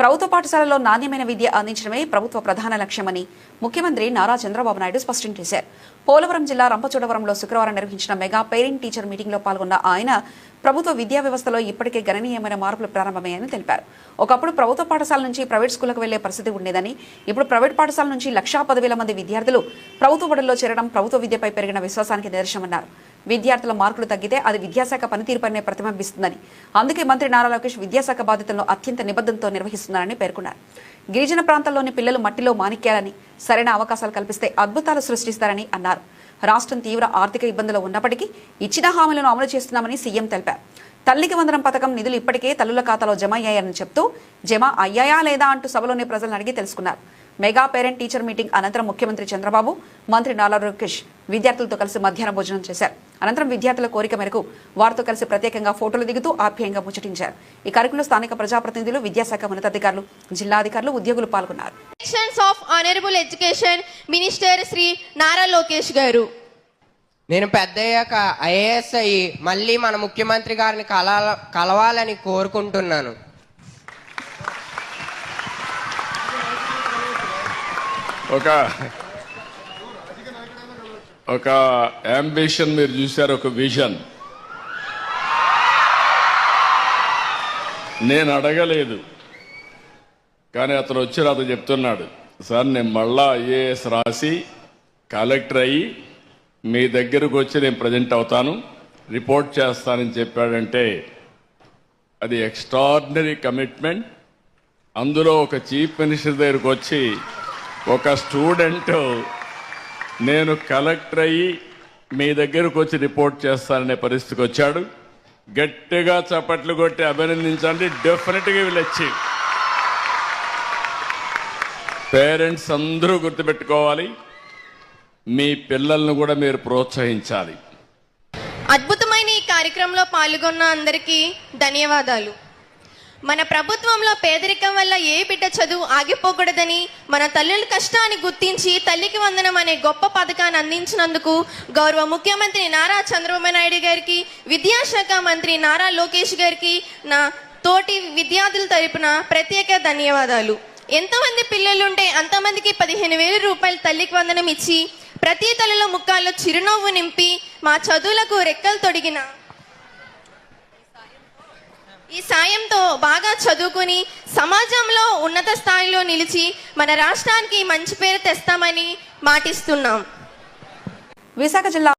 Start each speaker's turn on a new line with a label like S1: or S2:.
S1: ప్రభుత్వ పాఠశాలలో నాణ్యమైన విద్య అందించడమే ప్రభుత్వ ప్రధాన లక్ష్యమని ముఖ్యమంత్రి నారా చంద్రబాబు నాయుడు స్పష్టం చేశారు. పోలవరం జిల్లా రంపచోడవరంలో శుక్రవారం నిర్వహించిన మెగా పేరెంట్ టీచర్ మీటింగ్లో పాల్గొన్న ఆయన ప్రభుత్వ విద్యా వ్యవస్థలో ఇప్పటికే గణనీయమైన మార్పులు ప్రారంభమయ్యాయని తెలిపారు. ఒకప్పుడు ప్రభుత్వ పాఠశాల నుంచి ప్రైవేట్ స్కూళ్లకు వెళ్లే పరిస్థితి ఉండేదని, ఇప్పుడు ప్రైవేట్ పాఠశాల నుంచి 1,10,000 మంది విద్యార్థులు ప్రభుత్వ బడుల్లో చేరడం ప్రభుత్వ విద్యపై పెరిగిన విశ్వాసానికి నిదర్శనమన్నారు. విద్యార్థుల మార్కులు తగ్గితే అది విద్యాశాఖ పనితీరుపైనే ప్రతిబింబిస్తుందని, అందుకే మంత్రి నారా లోకేష్ విద్యాశాఖ బాధ్యతలను అత్యంత నిబద్ధతతో నిర్వహిస్తున్నారని పేర్కొన్నారు. గిరిజన ప్రాంతాల్లోని పిల్లలు మట్టిలో మాణిక్యాలని, సరైన అవకాశాలు కల్పిస్తే అద్భుతాలు సృష్టిస్తారని అన్నారు. రాష్ట్రం తీవ్ర ఆర్థిక ఇబ్బందులు ఉన్నప్పటికీ ఇచ్చిన హామీలను అమలు చేస్తున్నామని సీఎం తెలిపారు. తల్లికి వందనం పథకం నిధులు ఇప్పటికే తల్లుల ఖాతాలో జమ అయ్యాయని చెప్తూ జమ అయ్యాయా లేదా అంటూ సభలోని ప్రజలను అడిగి తెలుసుకున్నారు. మెగా పేరెంట్ టీచర్ మీటింగ్ అనంతరం ముఖ్యమంత్రి చంద్రబాబు, మంత్రి నారా లోకేష్ విద్యార్థులతో కలిసి మధ్యాహ్న భోజనం చేశారు. అనంతరం విద్యార్థుల కోరిక మేరకు వారితో కలిసి ప్రత్యేకంగా ఫోటోలు దిగుతూ ఆప్యాయంగా ముచ్చటించారు. ఈ కార్యక్రమంలో స్థానిక ప్రజాప్రతినిధులు, విద్యాశాఖ ఉన్నతాధికారులు, జిల్లా అధికారులు, ఉద్యోగులు పాల్గొన్నారు.
S2: Honourable education minister Shri Nara Lokesh garu,
S3: నేను పెద్దయ్యాక ఐఏఎస్ అయ్యి మళ్ళీ మన ముఖ్యమంత్రి గారిని కలవాలని కోరుకుంటున్నాను.
S4: ఒక అంబిషన్ మీరు చూశారు, ఒక విజన్. నేను అడగలేదు, కానీ అతను వచ్చి నాతో చెప్తున్నాడు, సార్ నేను మళ్ళా ఐఏఎస్ రాసి కలెక్టర్ అయ్యి మీ దగ్గరకు వచ్చి నేను ప్రజెంట్ అవుతాను, రిపోర్ట్ చేస్తానని చెప్పాడంటే అది ఎక్స్ట్రాడినరీ కమిట్మెంట్. అందులో ఒక చీఫ్ మినిస్టర్ దగ్గరకు వచ్చి ఒక స్టూడెంట్ నేను కలెక్టర్ అయ్యి మీ దగ్గరకు వచ్చి రిపోర్ట్ చేస్తాననే పరిస్థితికి వచ్చాడు. గట్టిగా చప్పట్లు కొట్టి అభినందించండి. డెఫినెట్గా విల్ అచీవ్. పేరెంట్స్ అందరూ గుర్తుపెట్టుకోవాలి, మీ పిల్లలను కూడా మీరు ప్రోత్సహించాలి.
S2: అద్భుతమైన ఈ కార్యక్రమంలో పాల్గొన్న అందరికీ ధన్యవాదాలు. మన ప్రభుత్వంలో పేదరికం వల్ల ఏ బిడ్డ చదువు ఆగిపోకూడదని, మన తల్లుల కష్టాన్ని గుర్తించి తల్లికి వందనం అనే గొప్ప పథకాన్ని అందించినందుకు గౌరవ ముఖ్యమంత్రి నారా చంద్రబాబు నాయుడు గారికి, విద్యాశాఖ మంత్రి నారా లోకేష్ గారికి నా తోటి విద్యార్థుల తరపున ప్రత్యేక ధన్యవాదాలు. ఎంతమంది పిల్లలుంటే అంతమందికి 15,000 రూపాయలు తల్లికి వందనం ఇచ్చి ప్రతి తల్లిలో ముఖాల్లో చిరునవ్వు నింపి మా చదువులకు రెక్కలు తొడిగిన ఈ సాయంతో బాగా చదువుకుని సమాజంలో ఉన్నత స్థాయిలో నిలిచి మన రాష్ట్రానికి మంచి పేరు తెస్తామని మాటిస్తున్నాం.
S1: విశాఖ జిల్లా